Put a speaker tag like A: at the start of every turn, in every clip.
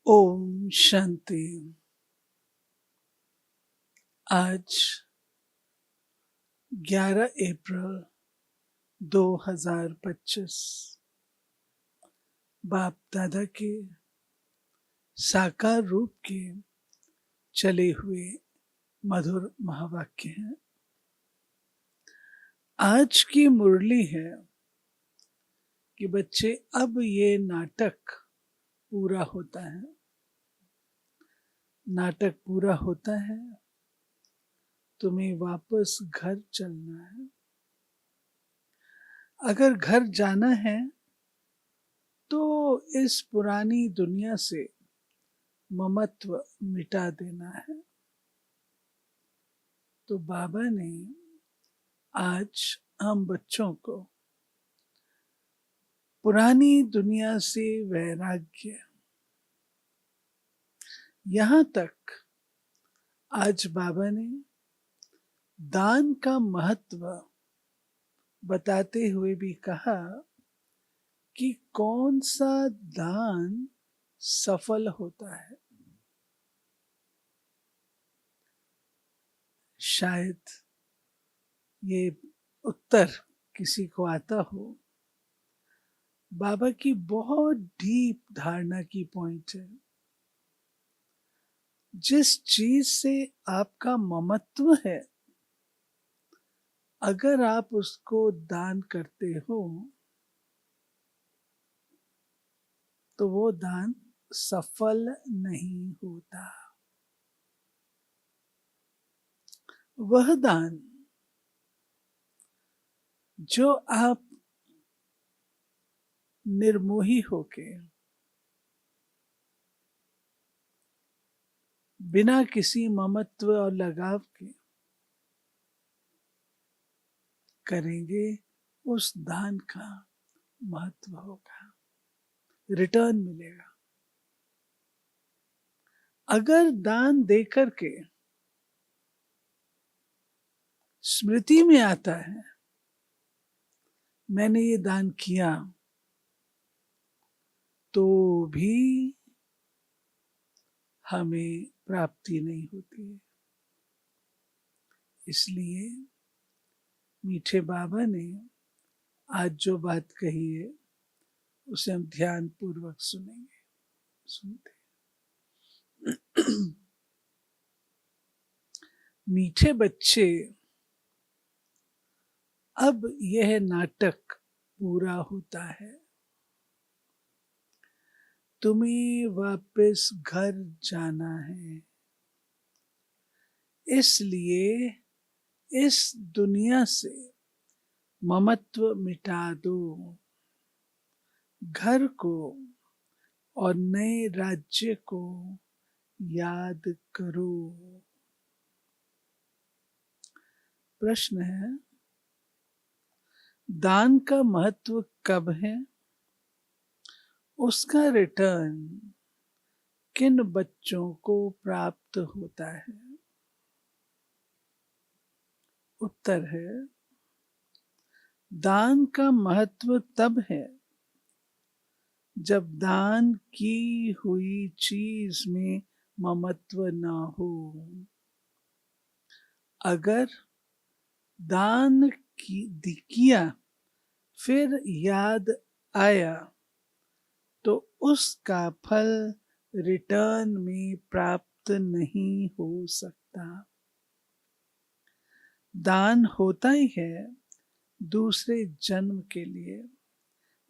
A: ओम शांति। आज 11 अप्रैल 2025 बाप दादा के साकार रूप के चले हुए मधुर महावाक्य हैं। आज की मुरली है कि बच्चे अब ये नाटक पूरा होता है। नाटक पूरा होता है, तुम्हें वापस घर चलना है। अगर घर जाना है तो इस पुरानी दुनिया से ममत्व मिटा देना है। तो बाबा ने आज हम बच्चों को पुरानी दुनिया से वैराग्य, यहाँ तक आज बाबा ने दान का महत्व बताते हुए भी कहा कि कौन सा दान सफल होता है। शायद ये उत्तर किसी को आता हो। बाबा की बहुत डीप धारणा की पॉइंट है। जिस चीज से आपका ममत्व है, अगर आप उसको दान करते हो तो वो दान सफल नहीं होता। वह दान जो आप निर्मोही होके बिना किसी ममत्व और लगाव के करेंगे, उस दान का महत्व होगा, रिटर्न मिलेगा। अगर दान देकर के स्मृति में आता है मैंने ये दान किया, तो भी हमें प्राप्ति नहीं होती है। इसलिए मीठे बाबा ने आज जो बात कही है उसे हम ध्यान पूर्वक सुनेंगे। सुनते मीठे बच्चे, अब यह नाटक पूरा होता है। तुम्हें वापस घर जाना है। इसलिए इस दुनिया से ममत्व मिटा दो, घर को और नए राज्य को याद करो। प्रश्न है, दान का महत्व कब है? उसका रिटर्न किन बच्चों को प्राप्त होता है? उत्तर है, दान का महत्व तब है जब दान की हुई चीज में ममत्व ना हो। अगर दान किया फिर याद आया तो उसका फल रिटर्न में प्राप्त नहीं हो सकता। दान होता ही है दूसरे जन्म के लिए।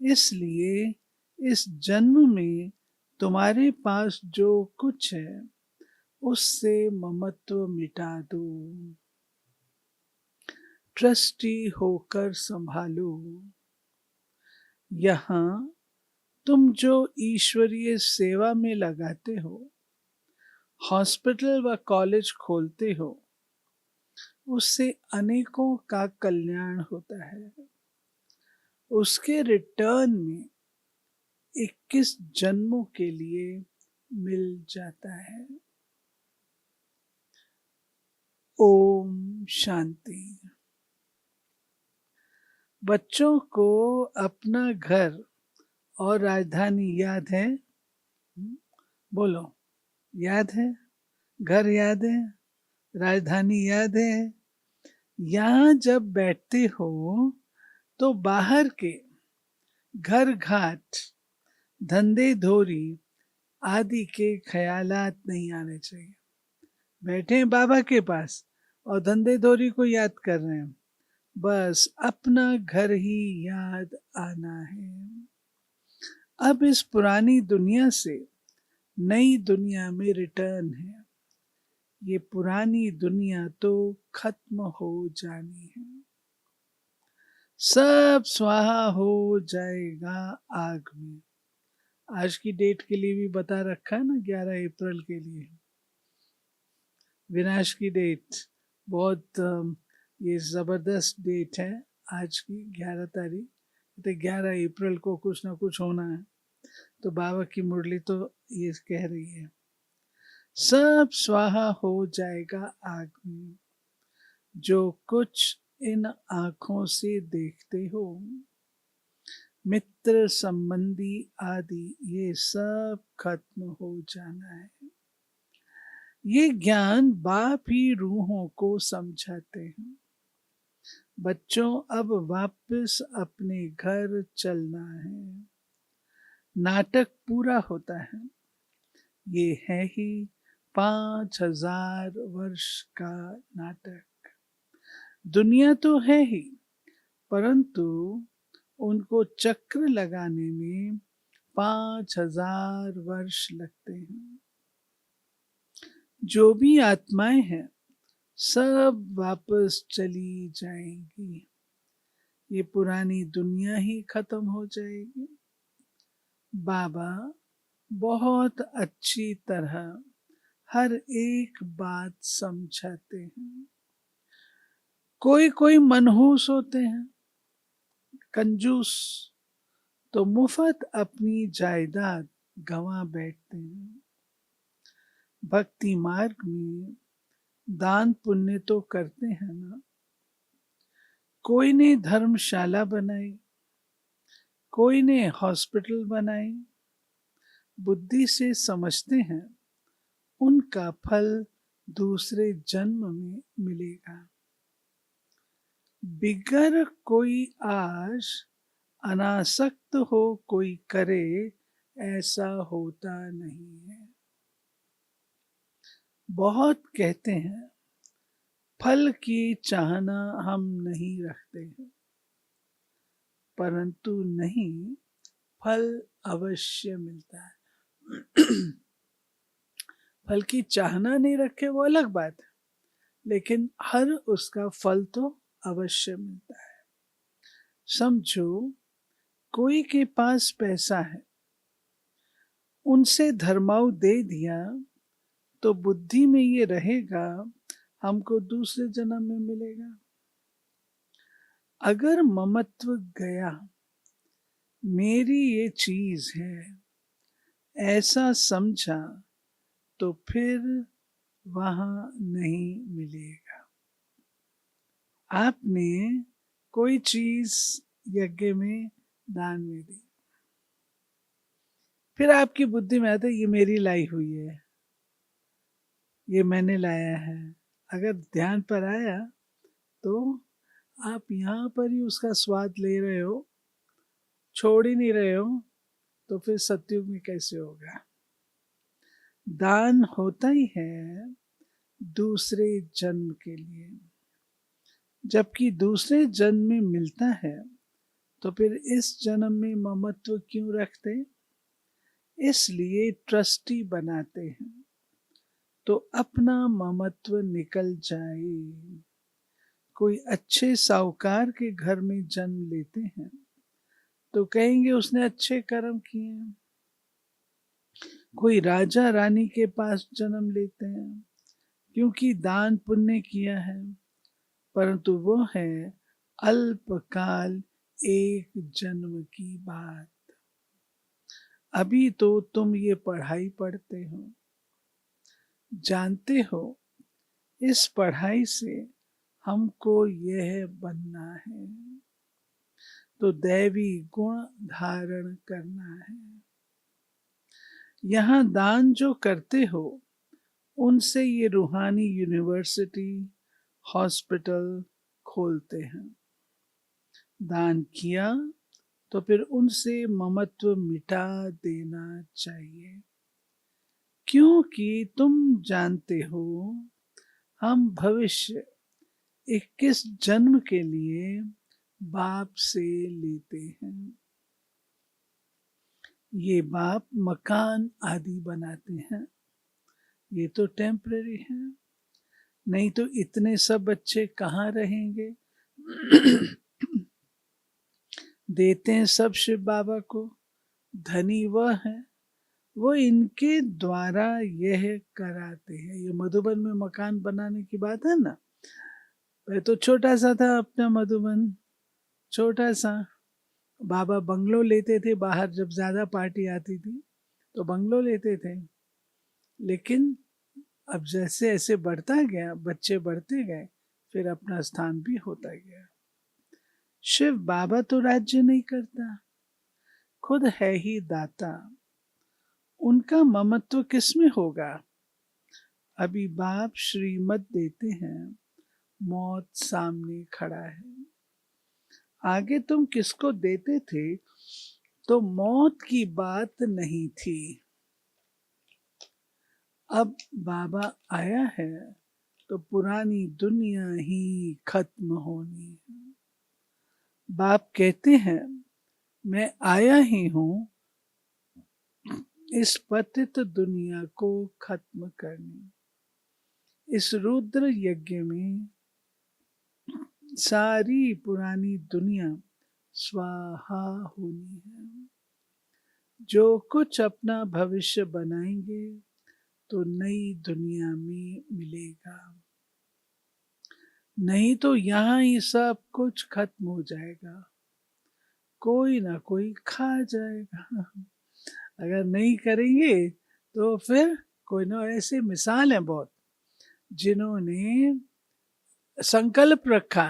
A: इसलिए इस जन्म में तुम्हारे पास जो कुछ है उससे ममत्व मिटा दो। ट्रस्टी होकर संभालो। यहाँ तुम जो ईश्वरीय सेवा में लगाते हो, हॉस्पिटल व कॉलेज खोलते हो, उससे अनेकों का कल्याण होता है। उसके रिटर्न में 21 जन्मों के लिए मिल जाता है। ओम शांति। बच्चों को अपना घर और राजधानी याद है? बोलो, याद है? घर याद है? राजधानी याद है? यहाँ जब बैठते हो तो बाहर के घर घाट, धंधे धोरी आदि के ख्यालात नहीं आने चाहिए। बैठे हैं बाबा के पास और धंधे धोरी को याद कर रहे हैं, बस अपना घर ही याद आना है। अब इस पुरानी दुनिया से नई दुनिया में रिटर्न है। ये पुरानी दुनिया तो खत्म हो जानी है, सब स्वाहा हो जाएगा आग में। आज की डेट के लिए भी बता रखा है ना, 11 अप्रैल के लिए विनाश की डेट। बहुत ये जबरदस्त डेट है आज की 11 तारीख। तो 11 अप्रैल को कुछ ना कुछ होना है। तो बाबा की मुरली तो ये कह रही है, सब स्वाहा हो जाएगा आग में। जो कुछ इन आंखों से देखते हो, मित्र संबंधी आदि, ये सब खत्म हो जाना है। ये ज्ञान बाप ही रूहों को समझाते हैं। बच्चों, अब वापस अपने घर चलना है। नाटक पूरा होता है। ये है ही 5000 वर्ष का नाटक। दुनिया तो है ही, परंतु उनको चक्र लगाने में 5000 वर्ष लगते हैं। जो भी आत्माएं हैं सब वापस चली जाएंगी। ये पुरानी दुनिया ही खत्म हो जाएगी। बाबा बहुत अच्छी तरह हर एक बात समझाते हैं। कोई कोई मनहूस होते हैं, कंजूस, तो मुफ्त अपनी जायदाद गंवा बैठते हैं। भक्ति मार्ग में दान पुण्य तो करते हैं ना। कोई ने धर्मशाला बनाई, कोई ने हॉस्पिटल बनाई। बुद्धि से समझते हैं उनका फल दूसरे जन्म में मिलेगा। बिगर कोई आश अनासक्त हो कोई करे, ऐसा होता नहीं है। बहुत कहते हैं फल की चाहना हम नहीं रखते हैं, परंतु नहीं, फल अवश्य मिलता है। फल की चाहना नहीं रखे वो अलग बात है, लेकिन हर उसका फल तो अवश्य मिलता है। समझो कोई के पास पैसा है, उनसे धर्माऊ दे दिया, तो बुद्धि में ये रहेगा हमको दूसरे जन्म में मिलेगा। अगर ममत्व गया, मेरी ये चीज है, ऐसा समझा, तो फिर वहां नहीं मिलेगा। आपने कोई चीज यज्ञ में दान में दी, फिर आपकी बुद्धि में आता है ये मेरी लाई हुई है, ये मैंने लाया है। अगर ध्यान पर आया तो आप यहाँ पर ही उसका स्वाद ले रहे हो, छोड़ ही नहीं रहे हो, तो फिर सत्युग में कैसे होगा? दान होता ही है दूसरे जन्म के लिए, जबकि दूसरे जन्म में मिलता है, तो फिर इस जन्म में ममत्व क्यों रखते? इसलिए ट्रस्टी बनाते हैं, तो अपना ममत्व निकल जाए। कोई अच्छे साहूकार के घर में जन्म लेते हैं तो कहेंगे उसने अच्छे कर्म किए हैं। कोई राजा रानी के पास जन्म लेते हैं क्योंकि दान पुण्य किया है, परंतु वो है अल्पकाल, एक जन्म की बात। अभी तो तुम ये पढ़ाई पढ़ते हो, जानते हो इस पढ़ाई से हमको यह बनना है, तो दैवी गुण धारण करना है। यहाँ दान जो करते हो उनसे ये रूहानी यूनिवर्सिटी, हॉस्पिटल खोलते हैं। दान किया तो फिर उनसे ममत्व मिटा देना चाहिए, क्योंकि तुम जानते हो हम भविष्य 21 जन्म के लिए बाप से लेते हैं। ये बाप मकान आदि बनाते हैं, ये तो टेम्पररी है, नहीं तो इतने सब बच्चे कहाँ रहेंगे। देते हैं सब शिव बाबा को, धनी वह है, वो इनके द्वारा यह कराते हैं। ये मधुबन में मकान बनाने की बात है ना, वह तो छोटा सा था अपना मधुबन, छोटा सा। बाबा बंगलो लेते थे बाहर, जब ज्यादा पार्टी आती थी तो बंगलो लेते थे। लेकिन अब जैसे ऐसे बढ़ता गया, बच्चे बढ़ते गए, फिर अपना स्थान भी होता गया। शिव बाबा तो राज्य नहीं करता, खुद है ही दाता, उनका ममत्व किसमें होगा। अभी बाप श्रीमत देते हैं, मौत सामने खड़ा है। आगे तुम किसको देते थे तो मौत की बात नहीं थी, अब बाबा आया है तो पुरानी दुनिया ही खत्म होनी है। बाप कहते हैं मैं आया ही हूं इस पतित दुनिया को खत्म करने। इस रुद्र यज्ञ में सारी पुरानी दुनिया स्वाहा होनी है। जो कुछ अपना भविष्य बनाएंगे तो नई दुनिया में मिलेगा, नहीं तो यहाँ ही सब कुछ खत्म हो जाएगा, कोई ना कोई खा जाएगा। अगर नहीं करेंगे तो फिर कोई ना, ऐसे मिसाल है बहुत, जिन्होंने संकल्प रखा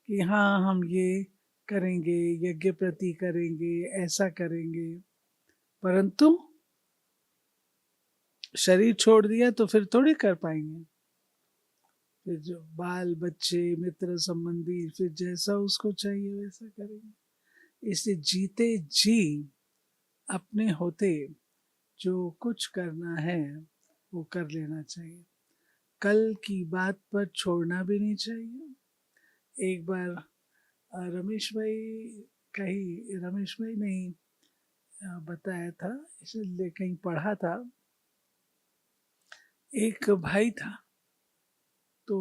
A: कि हाँ हम ये करेंगे, यज्ञ प्रति करेंगे, ऐसा करेंगे, परंतु शरीर छोड़ दिया तो फिर थोड़ी कर पाएंगे। फिर जो बाल बच्चे मित्र संबंधी, फिर जैसा उसको चाहिए वैसा करेंगे। इसलिए जीते जी अपने होते जो कुछ करना है वो कर लेना चाहिए, कल की बात पर छोड़ना भी नहीं चाहिए। एक बार रमेश भाई रमेश भाई नहीं बताया था, इसलिए कहीं पढ़ा था, एक भाई था तो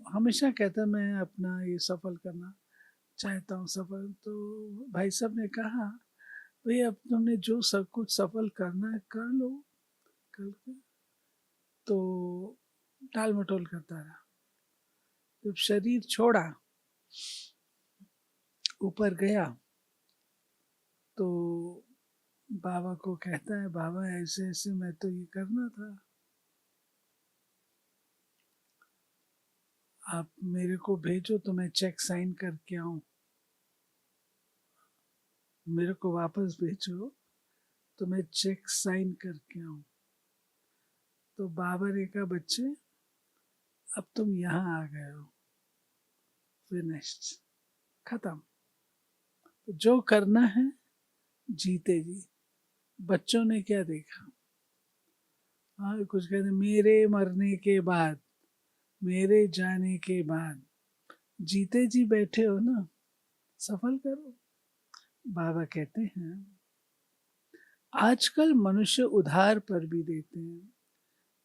A: हमेशा कहता मैं अपना ये सफल करना चाहता हूँ सफल। तो भाई साहब ने कहा भाई अब तुमने जो सब कुछ सफल करना है कर लो, कर के तो टाल मटोल करता रहा। जब शरीर छोड़ा, ऊपर गया तो बाबा को कहता है बाबा ऐसे ऐसे मैं तो ये करना था, आप मेरे को भेजो तो मैं चेक साइन करके आऊं, मेरे को वापस भेजो तो मैं चेक साइन करके आऊं। तो बाबा ने कहा बच्चे अब तुम यहाँ आ गए हो, फिनिश्ड, खत्म। तो जो करना है जीते जी। बच्चों ने क्या देखा, हाँ कुछ कहते मेरे मरने के बाद, मेरे जाने के बाद, जीते जी बैठे हो ना, सफल करो। बाबा कहते हैं आजकल मनुष्य उधार पर भी देते हैं,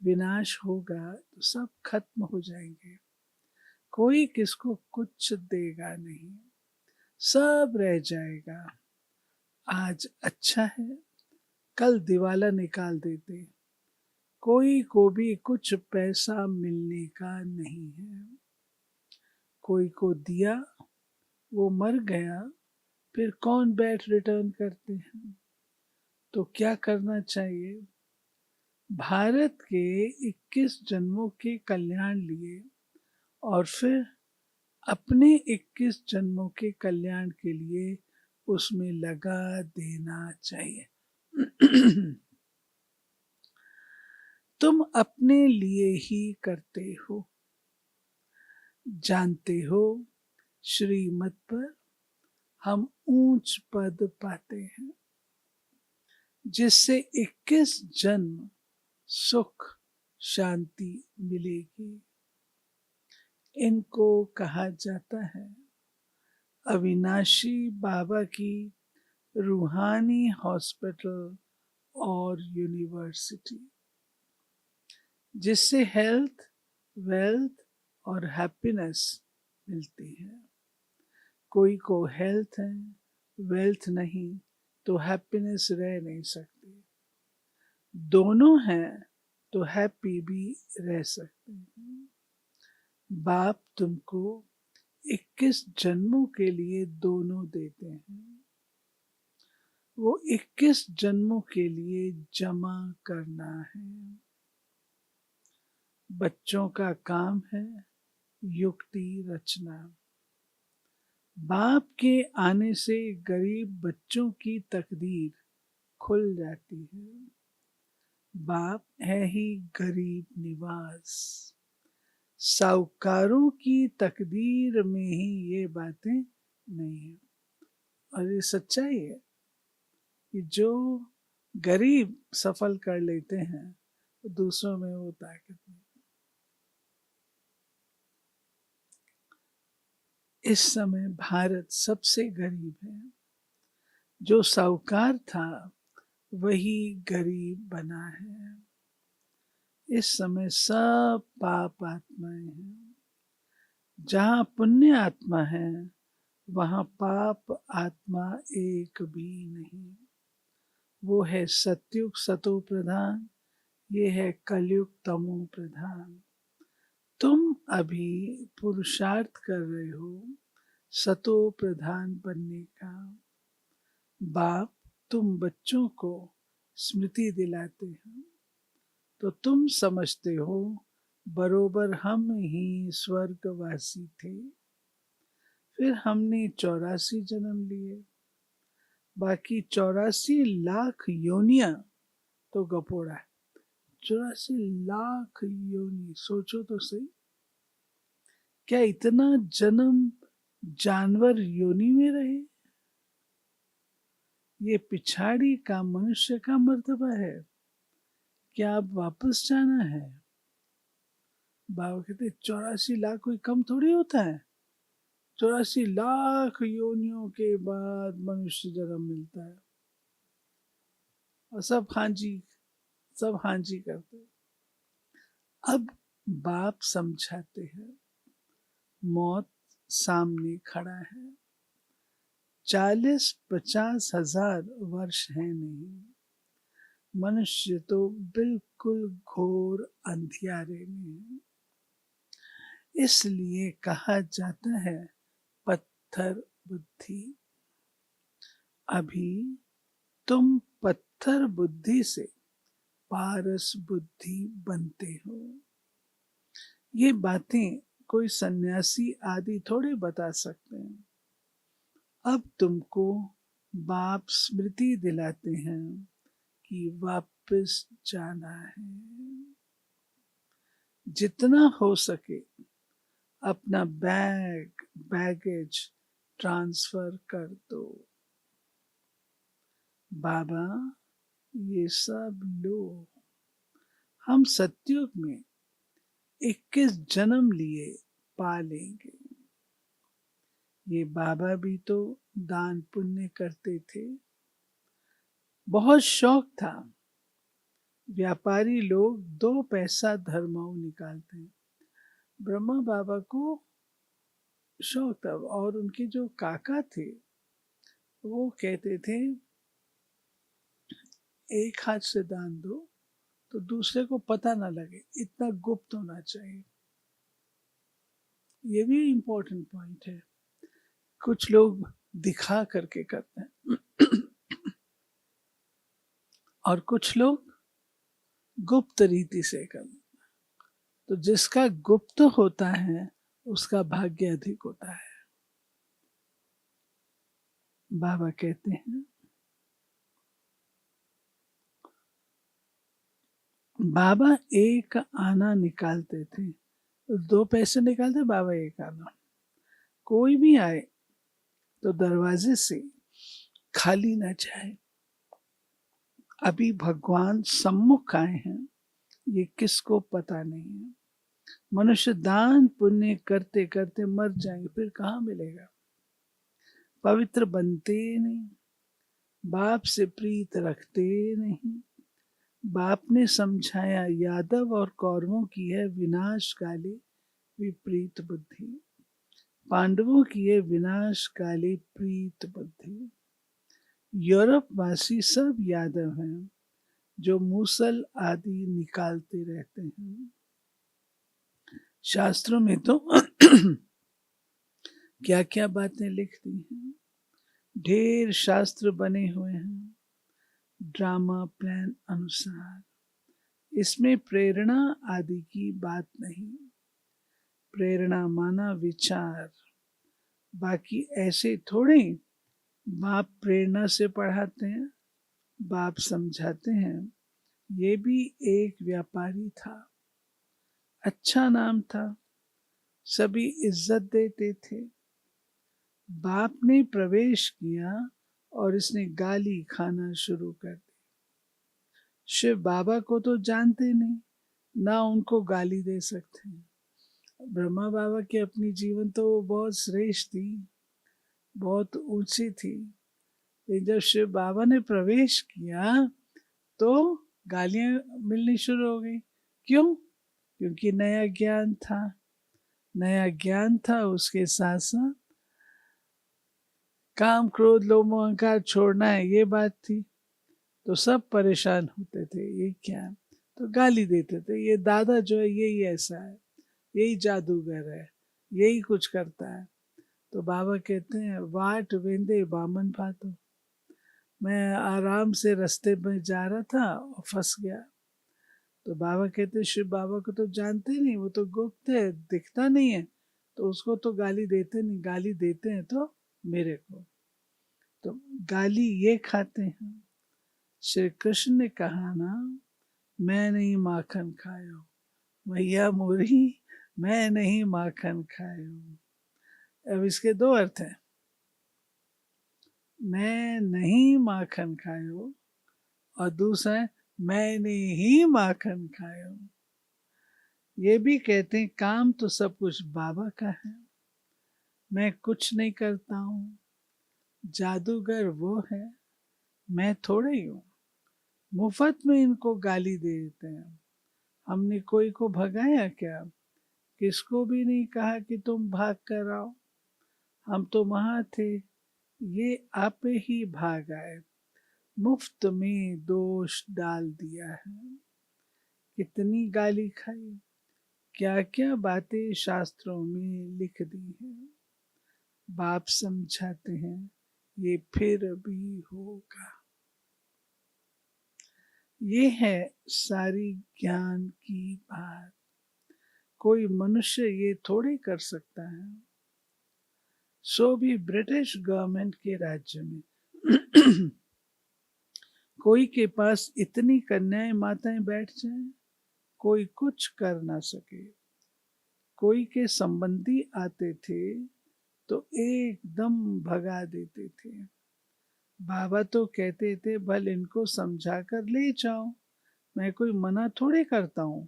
A: विनाश होगा तो सब खत्म हो जाएंगे, कोई किसको कुछ देगा नहीं, सब रह जाएगा। आज अच्छा है कल दिवाला निकाल देते, कोई को भी कुछ पैसा मिलने का नहीं है। कोई को दिया वो मर गया, फिर कौन बैठ रिटर्न करते हैं। तो क्या करना चाहिए, भारत के 21 जन्मों के कल्याण लिए और फिर अपने 21 जन्मों के कल्याण के लिए उसमें लगा देना चाहिए। तुम अपने लिए ही करते हो। जानते हो, श्रीमत पर हम ऊंच पद पाते हैं, जिससे 21 जन्म सुख शांति मिलेगी। इनको कहा जाता है अविनाशी बाबा की रूहानी हॉस्पिटल और यूनिवर्सिटी, जिससे हेल्थ, वेल्थ और हैप्पीनेस मिलती है। कोई को हेल्थ है, वेल्थ नहीं, तो हैप्पीनेस रह नहीं सकती। दोनों हैं तो हैप्पी भी रह सकते हैं। बाप तुमको 21 जन्मों के लिए दोनों देते हैं। वो 21 जन्मों के लिए जमा करना है। बच्चों का काम है युक्ति रचना। बाप के आने से गरीब बच्चों की तकदीर खुल जाती है। बाप है ही गरीब निवास। साहूकारों की तकदीर में ही ये बातें नहीं है। और ये सच्चाई है कि जो गरीब सफल कर लेते हैं दूसरों में वो ताकत नहीं। इस समय भारत सबसे गरीब है। जो साहूकार था वही गरीब बना है। इस समय सब पाप आत्माएं हैं। जहाँ पुण्य आत्मा है वहाँ पाप आत्मा एक भी नहीं। वो है सतयुग सतो प्रधान, ये है कलयुग तमो प्रधान। तुम अभी पुरुषार्थ कर रहे हो सतो प्रधान बनने का। बाप तुम बच्चों को स्मृति दिलाते हो तो तुम समझते हो बरोबर हम ही स्वर्गवासी थे। फिर हमने 84 जन्म लिए, बाकी 84 लाख योनियां तो गपोड़ा है। 84 लाख योनि, सोचो तो सही। क्या इतना जन्म जानवर योनि में रहे? ये पिछाड़ी का मनुष्य का मर्तबा है। क्या अब वापस जाना है? बाबा कहते 84 लाख कोई कम थोड़ी होता है। 84 लाख योनियों के बाद मनुष्य जन्म मिलता है और सब हाँ जी करते हैं। अब बाप समझाते हैं मौत सामने खड़ा है। 40-50 हजार वर्ष है नहीं। मनुष्य तो बिल्कुल घोर अंधियारे में है। इसलिए कहा जाता है पत्थर बुद्धि। अभी तुम पत्थर बुद्धि से पारस बुद्धि बनते हो। ये बातें कोई सन्यासी आदि थोड़े बता सकते हैं। अब तुमको बाप स्मृति दिलाते हैं कि वापस जाना है। जितना हो सके अपना बैगेज ट्रांसफर कर दो। बाबा ये सब लो। हम सतयुग में 21 जन्म लिए पा लेंगे। ये बाबा भी तो दान पुण्य करते थे। बहुत शौक था। व्यापारी लोग 2 पैसा धर्माओं निकालते हैं। ब्रह्मा बाबा को शौक था और उनके जो काका थे वो कहते थे एक हाथ से दान दो तो दूसरे को पता ना लगे, इतना गुप्त होना चाहिए। ये भी इम्पोर्टेंट पॉइंट है। कुछ लोग दिखा करके करते हैं और कुछ लोग गुप्त रीति से करते हैं। तो जिसका गुप्त होता है उसका भाग्य अधिक होता है। बाबा कहते हैं बाबा एक आना निकालते थे, 2 पैसे निकालते बाबा एक आना। कोई भी आए तो दरवाजे से खाली ना जाए। अभी भगवान सम्मुख आए हैं, ये किसको पता नहीं है। मनुष्य दान पुण्य करते करते मर जाएंगे, फिर कहाँ मिलेगा। पवित्र बनते नहीं, बाप से प्रीत रखते नहीं। बाप ने समझाया यादव और कौरवों की है विनाशकाली विपरीत बुद्धि, पांडवों की है विनाशकाली प्रीत बुद्धि। यूरोप वासी सब यादव हैं जो मूसल आदि निकालते रहते हैं। शास्त्रों में तो क्या क्या बातें लिख दी हैं। ढेर शास्त्र बने हुए हैं ड्रामा प्लान अनुसार। इसमें प्रेरणा आदि की बात नहीं। प्रेरणा माना विचार। बाकी ऐसे थोड़े बाप प्रेरणा से पढ़ाते हैं, बाप समझाते हैं। ये भी एक व्यापारी था, अच्छा नाम था, सभी इज्जत देते थे। बाप ने प्रवेश किया और इसने गाली खाना शुरू कर दी। शिव बाबा को तो जानते नहीं, ना उनको गाली दे सकते हैं। ब्रह्मा बाबा की अपनी जीवन तो बहुत श्रेष्ठ थी, बहुत ऊंची थी, लेकिन जब शिव बाबा ने प्रवेश किया तो गालियां मिलनी शुरू हो गई। क्यों? क्योंकि नया ज्ञान था। नया ज्ञान था, उसके साथ साथ काम क्रोध लोभ मोह अहंकार छोड़ना है, ये बात थी। तो सब परेशान होते थे, ये क्या, तो गाली देते थे। ये दादा जो है यही ऐसा है, यही जादूगर है, यही कुछ करता है। तो बाबा कहते हैं वाट वेंदे बामन फातो, मैं आराम से रास्ते में जा रहा था और फंस गया। तो बाबा कहते शिव बाबा को तो जानते नहीं, वो तो गुप्त है, दिखता नहीं है, तो उसको तो गाली देते नहीं, गाली देते हैं तो मेरे को। तो गाली ये खाते हैं। श्री कृष्ण ने कहा ना, मैं नहीं माखन खायो, मैया मोरी मैं नहीं माखन खायो। अब इसके दो अर्थ हैं, मैं नहीं माखन खायो और दूसरा है मैंने ही माखन खायो। ये भी कहते हैं काम तो सब कुछ बाबा का है, मैं कुछ नहीं करता हूँ, जादूगर वो है, मैं थोड़े ही हूँ। मुफ्त में इनको गाली दे देते हैं। हमने कोई को भगाया क्या? किसको भी नहीं कहा कि तुम भाग कर आओ, हम तो वहां थे, ये आप ही भाग आए। मुफ्त में दोष डाल दिया है। कितनी गाली खाई, क्या क्या बातें शास्त्रों में लिख दी है। बाप समझाते हैं ये फिर भी होगा। ये है सारी ज्ञान की बात। कोई मनुष्य ये थोड़े कर सकता है। सो भी ब्रिटिश गवर्नमेंट के राज्य में कोई के पास इतनी कन्याएं माताएं बैठ जाएं, कोई कुछ कर ना सके। कोई के संबंधी आते थे तो एकदम भगा देते थे। बाबा तो कहते थे भल इनको समझा कर ले जाओ, मैं कोई मना थोड़े करता हूँ,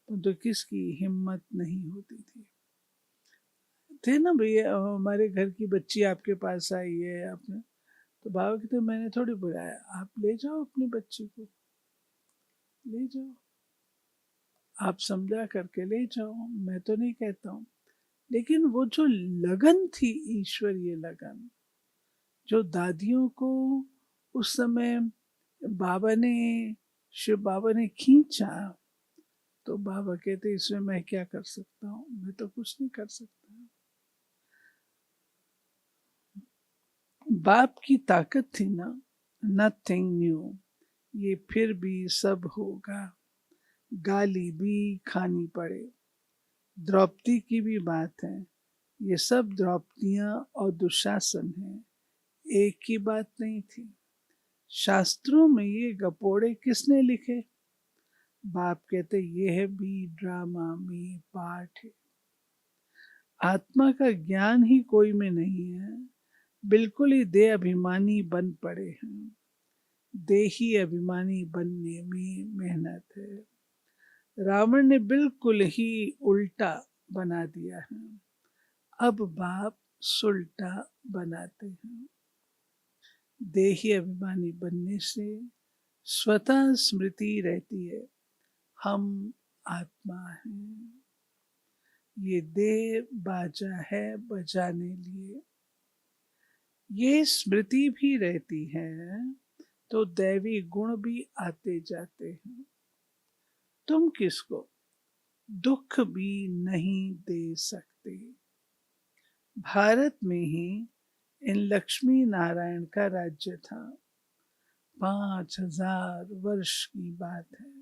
A: तो किसकी हिम्मत नहीं होती थी। थे ना भैया, हमारे घर की बच्ची आपके पास आई है, आपने तो बाबा कहते मैंने थोड़ी बुलाया, आप ले जाओ अपनी बच्ची को, ले जाओ, आप समझा करके ले जाओ, मैं तो नहीं कहता हूँ। लेकिन वो जो लगन थी, ईश्वरीय लगन, जो दादियों को उस समय बाबा ने, शिव बाबा ने खींचा, तो बाबा कहते इसमें मैं क्या कर सकता हूँ, मैं तो कुछ नहीं कर सकता। बाप की ताकत थी ना, नथिंग न्यू, ये फिर भी सब होगा। गाली भी खानी पड़े। द्रौपदी की भी बात है, ये सब द्रौपदियां और दुशासन है, एक ही बात नहीं थी। शास्त्रों में ये गपोड़े किसने लिखे? बाप कहते यह भी ड्रामा में पार्ट है। आत्मा का ज्ञान ही कोई में नहीं है, बिल्कुल ही देह अभिमानी बन पड़े हैं। देही अभिमानी बनने में मेहनत है। रावण ने बिल्कुल ही उल्टा बना दिया है। अब बाप सुल्टा बनाते हैं। देही अभिमानी बनने से स्वतः स्मृति रहती है, हम आत्मा हैं। ये देह बाजा है बजाने लिए। ये स्मृति भी रहती है तो दैवी गुण भी आते जाते हैं। तुम किसको दुख भी नहीं दे सकते। भारत में ही इन लक्ष्मी नारायण का राज्य था। 5000 वर्ष की बात है।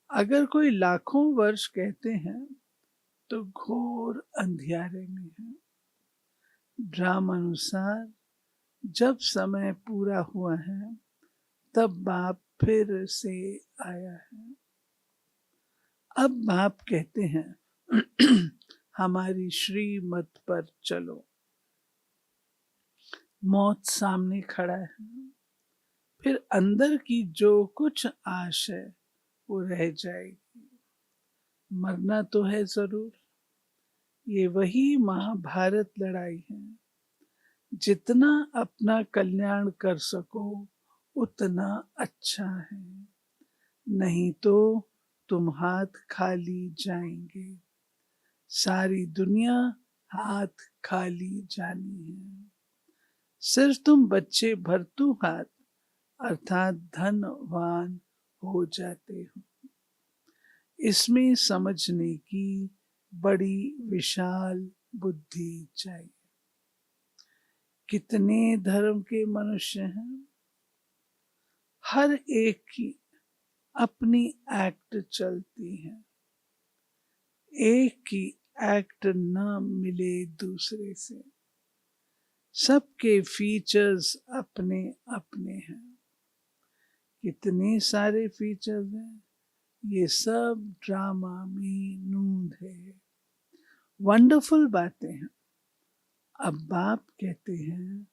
A: अगर कोई लाखों वर्ष कहते हैं तो घोर अंधियारे में है। ड्रामा अनुसार जब समय पूरा हुआ है तब बाप फिर से आया है। अब बाप कहते हैं हमारी श्रीमत पर चलो। मौत सामने खड़ा है, फिर अंदर की जो कुछ आश है वो रह जाएगी। मरना तो है जरूर। ये वही महाभारत लड़ाई है। जितना अपना कल्याण कर सको उतना अच्छा है, नहीं तो तुम हाथ खाली जाएंगे। सारी दुनिया हाथ खाली जानी है। सिर्फ तुम बच्चे भरतू हाथ अर्थात धनवान हो जाते हो। इसमें समझने की बड़ी विशाल बुद्धि चाहिए। कितने धर्म के मनुष्य हैं, हर एक की अपनी एक्ट चलती है। एक की एक्ट न मिले दूसरे से। सबके फीचर्स अपने अपने हैं। कितने सारे फीचर्स हैं, ये सब ड्रामा में नूंद है। वंडरफुल बातें हैं। अब बाप कहते हैं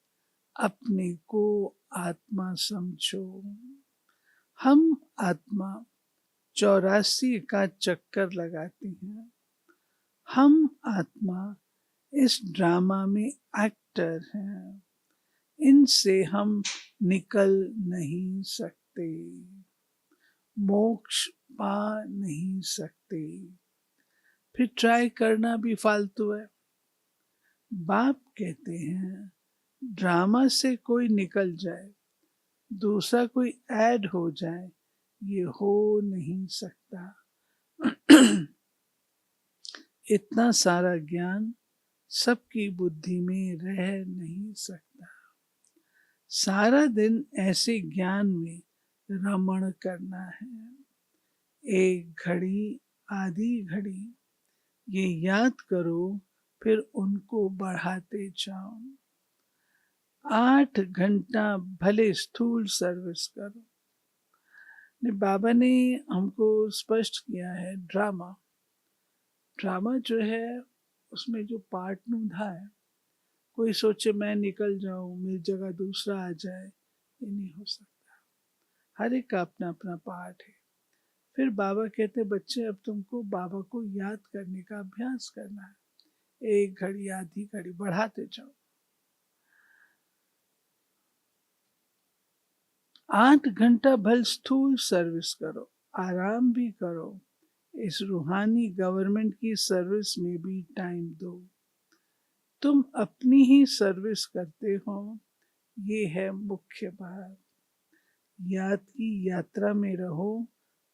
A: अपने को आत्मा समझो। हम आत्मा 84 का चक्कर लगाते हैं। हम आत्मा इस ड्रामा में एक्टर हैं। इनसे हम निकल नहीं सकते, मोक्ष पा नहीं सकते। फिर ट्राई करना भी फालतू है। बाप कहते हैं ड्रामा से कोई निकल जाए, दूसरा कोई ऐड हो जाए, ये हो नहीं सकता। इतना सारा ज्ञान सबकी बुद्धि में रह नहीं सकता। सारा दिन ऐसे ज्ञान में रमण करना है। एक घड़ी आधी घड़ी ये याद करो, फिर उनको बढ़ाते जाओ। 8 घंटा भले स्थूल सर्विस करो। बाबा ने हमको स्पष्ट किया है ड्रामा जो है उसमें जो पार्ट नूंधा है। कोई सोचे मैं निकल जाऊं, मेरी जगह दूसरा आ जाए, ये नहीं हो सकता। हर एक का अपना अपना पार्ट है। फिर बाबा कहते बच्चे अब तुमको बाबा को याद करने का अभ्यास करना है। एक घड़ी आधी घड़ी बढ़ाते जाओ। 8 घंटा भल स्थूल सर्विस करो, आराम भी करो। इस रूहानी गवर्नमेंट की सर्विस में भी टाइम दो। तुम अपनी ही सर्विस करते हो, ये है मुख्य बात। याद की यात्रा में रहो,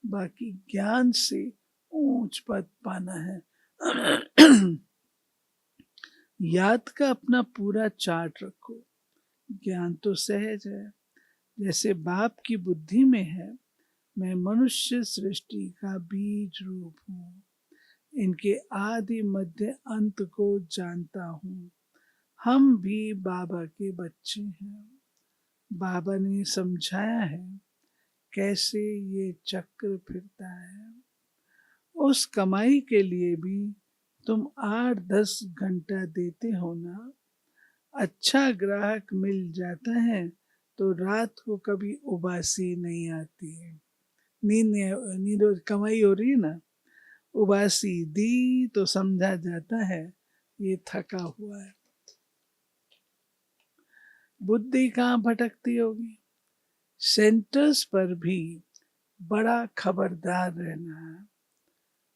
A: बाकी ज्ञान से ऊंच पद पाना है। याद का अपना पूरा चार्ट रखो। ज्ञान तो सहज है, जैसे बाप की बुद्धि में है मैं मनुष्य सृष्टि का बीज रूप हूँ। इनके आदि मध्य अंत को जानता हूँ। हम भी बाबा के बच्चे हैं। बाबा ने समझाया है कैसे ये चक्र फिरता है। उस कमाई के लिए भी तुम 8-10 घंटा देते हो ना। अच्छा ग्राहक मिल जाता है तो रात को कभी उबासी नहीं आती है। नींद कमाई हो रही है ना, उबासी दी तो समझा जाता है ये थका हुआ है। बुद्धि कहाँ भटकती होगी। सेंटर्स पर भी बड़ा खबरदार रहना है।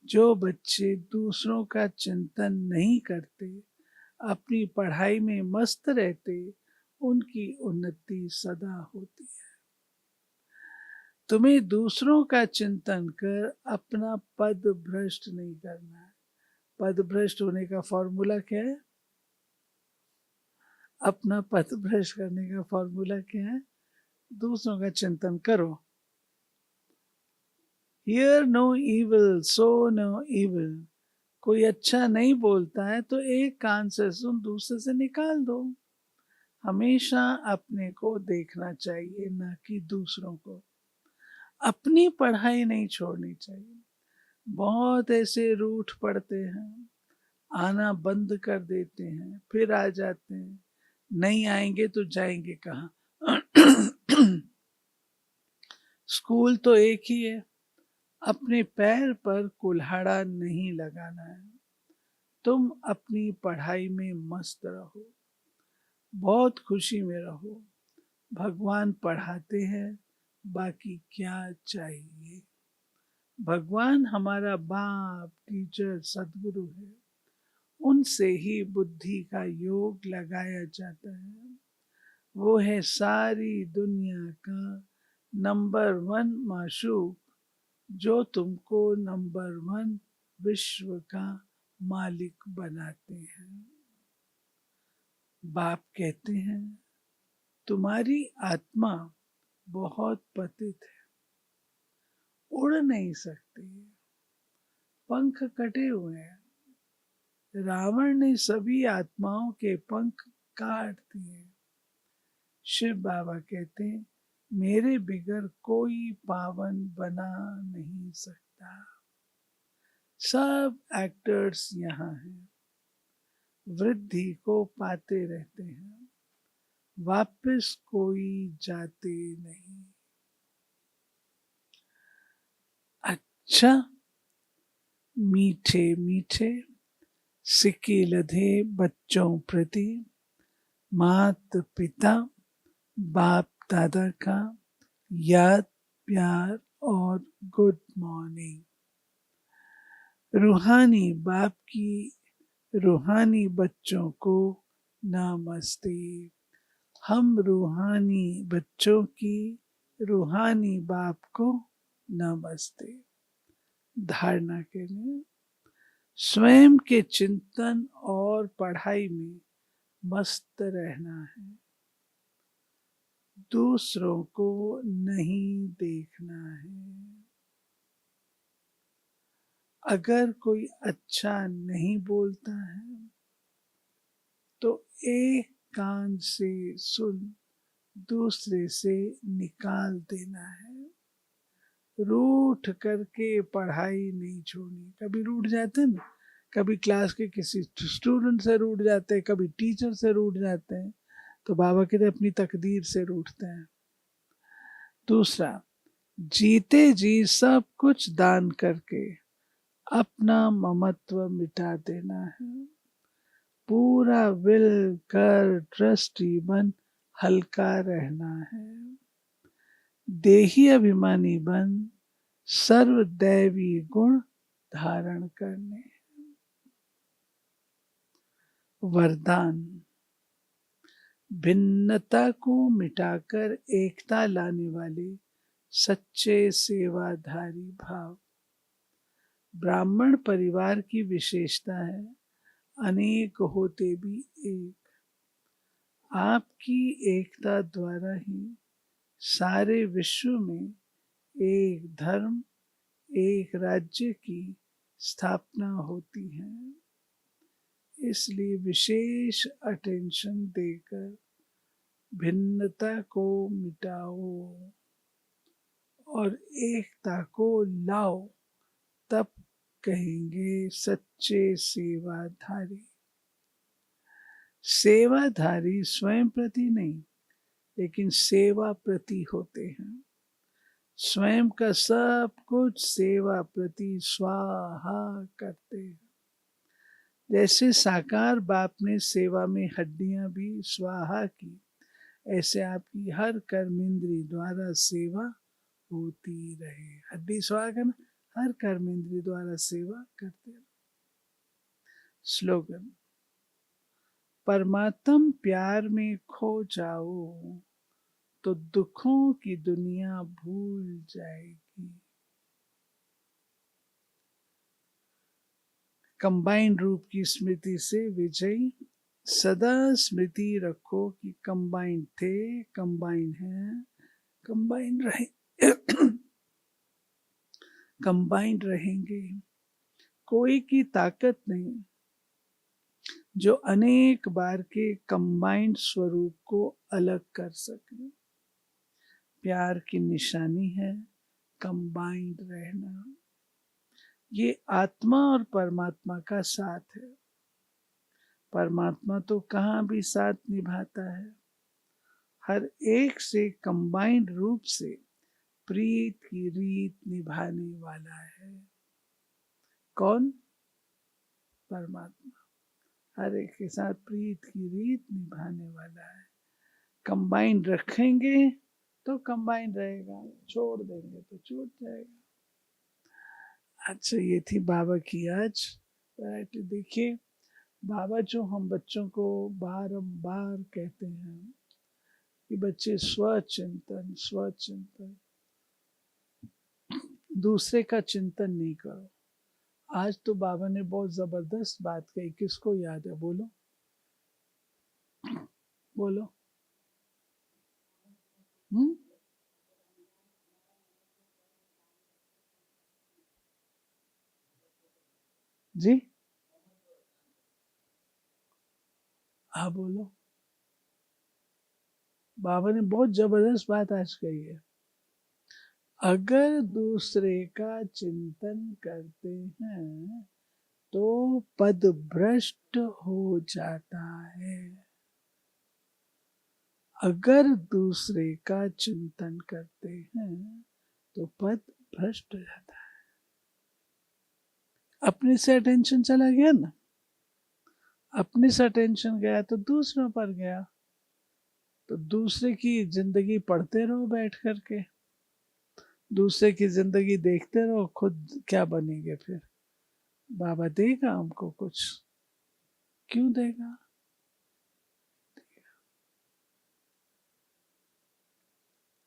A: जो बच्चे दूसरों का चिंतन नहीं करते, अपनी पढ़ाई में मस्त रहते, उनकी उन्नति सदा होती है। तुम्हें दूसरों का चिंतन कर अपना पद भ्रष्ट नहीं करना है। पद भ्रष्ट होने का फॉर्मूला क्या है? अपना पद भ्रष्ट करने का फॉर्मूला क्या है? दूसरों का चिंतन करो। Hear no evil, so no evil. कोई अच्छा नहीं बोलता है तो एक कान से सुन, दूसरे से निकाल दो। हमेशा अपने को देखना चाहिए, ना कि दूसरों को। अपनी पढ़ाई नहीं छोड़नी चाहिए। बहुत ऐसे रूठ पड़ते हैं, आना बंद कर देते हैं, फिर आ जाते हैं। नहीं आएंगे तो जाएंगे कहाँ? स्कूल तो एक ही है। अपने पैर पर कुल्हाड़ा नहीं लगाना है। तुम अपनी पढ़ाई में मस्त रहो, बहुत खुशी में रहो। भगवान पढ़ाते हैं, बाकी क्या चाहिए। भगवान हमारा बाप, टीचर, सदगुरु है। उनसे ही बुद्धि का योग लगाया जाता है। वो है सारी दुनिया का नंबर 1 माशूक, जो तुमको नंबर 1 विश्व का मालिक बनाते हैं। बाप कहते हैं तुम्हारी आत्मा बहुत पतित है, उड़ नहीं सकती, पंख कटे हुए हैं। रावण ने सभी आत्माओं के पंख काट दिए। शिव बाबा कहते हैं मेरे बिगर कोई पावन बना नहीं सकता। सब एक्टर्स यहाँ हैं, वृद्धि को पाते रहते हैं, वापस कोई जाते नहीं। अच्छा, मीठे मीठे सिक्के लधे बच्चों प्रति माता पिता बाप दादा का याद, प्यार और गुड मॉर्निंग। रूहानी बाप की रूहानी बच्चों को नमस्ते। हम रूहानी बच्चों की रूहानी बाप को नमस्ते। धारणा के लिए स्वयं के चिंतन और पढ़ाई में मस्त रहना है। दूसरों को नहीं देखना है। अगर कोई अच्छा नहीं बोलता है तो एक कान से सुन, दूसरे से निकाल देना है। रूठ करके पढ़ाई नहीं छोड़नी। कभी रूठ जाते हैं ना, कभी क्लास के किसी स्टूडेंट से रूठ जाते हैं, कभी टीचर से रूठ जाते हैं, तो बाबा कहते अपनी तकदीर से रूठते हैं। दूसरा, जीते जी सब कुछ दान करके अपना ममत्व मिटा देना है। पूरा विल कर ट्रस्टी बन हल्का रहना है। देही अभिमानी बन सर्वदैवी गुण धारण करने। वरदान, भिन्नता को मिटाकर एकता लाने वाले सच्चे सेवाधारी भाव। ब्राह्मण परिवार की विशेषता है अनेक होते भी एक। आपकी एकता द्वारा ही सारे विश्व में एक धर्म, एक राज्य की स्थापना होती है। इसलिए विशेष अटेंशन देकर भिन्नता को मिटाओ और एकता को लाओ, तब कहेंगे सच्चे सेवाधारी। सेवाधारी स्वयं प्रति नहीं, लेकिन सेवा प्रति होते हैं। स्वयं का सब कुछ सेवा प्रति स्वाहा करते हैं। जैसे साकार बाप ने सेवा में हड्डियां भी स्वाहा की, ऐसे आपकी हर कर्मेंद्री द्वारा सेवा होती रहे। हड्डी स्वाहा करना, हर कर्मेंद्री द्वारा सेवा करते रहे। स्लोगन: परमात्म प्यार में खो जाओ तो दुखों की दुनिया भूल जाएगी। कंबाइंड रूप की स्मृति से विजयी सदा स्मृति रखो कि कंबाइंड थे, कंबाइंड हैं, कंबाइंड रहे कंबाइंड रहेंगे। कोई की ताकत नहीं जो अनेक बार के कंबाइंड स्वरूप को अलग कर सके। प्यार की निशानी है कंबाइंड रहना। ये आत्मा और परमात्मा का साथ है। परमात्मा तो कहाँ भी साथ निभाता है। हर एक से कंबाइंड रूप से प्रीत की रीत निभाने वाला है। कौन? परमात्मा हर एक के साथ प्रीत की रीत निभाने वाला है। कंबाइंड रखेंगे तो कंबाइंड रहेगा, छोड़ देंगे तो छूट जाएगा। अच्छा, ये थी बाबा की आज वैरायटी। देखिए, बाबा जो हम बच्चों को बारंबार कहते हैं कि बच्चे स्वचिंतन स्वचिंतन, दूसरे का चिंतन नहीं करो। आज तो बाबा ने बहुत जबरदस्त बात कही। किसको याद है? बोलो बोलो। जी हाँ बोलो। बाबा ने बहुत जबरदस्त बात आज कही है। अगर दूसरे का चिंतन करते हैं तो पद भ्रष्ट हो जाता है। अगर दूसरे का चिंतन करते हैं तो पद भ्रष्ट हो जाता है। अपने से अटेंशन चला गया ना, अपने से अटेंशन गया तो दूसरों पर गया। तो दूसरे की जिंदगी पढ़ते रहो बैठ करके, दूसरे की जिंदगी देखते रहो, खुद क्या बनेंगे फिर? बाबा देगा हमको कुछ? क्यों देगा?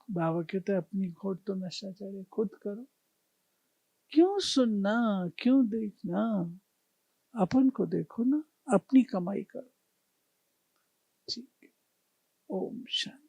A: बाबा कहते अपनी खोट तो नशा चढ़े, खुद करो। क्यों सुनना, क्यों देखना? अपन को देखो ना, अपनी कमाई करो। ठीक है। ओम शांति।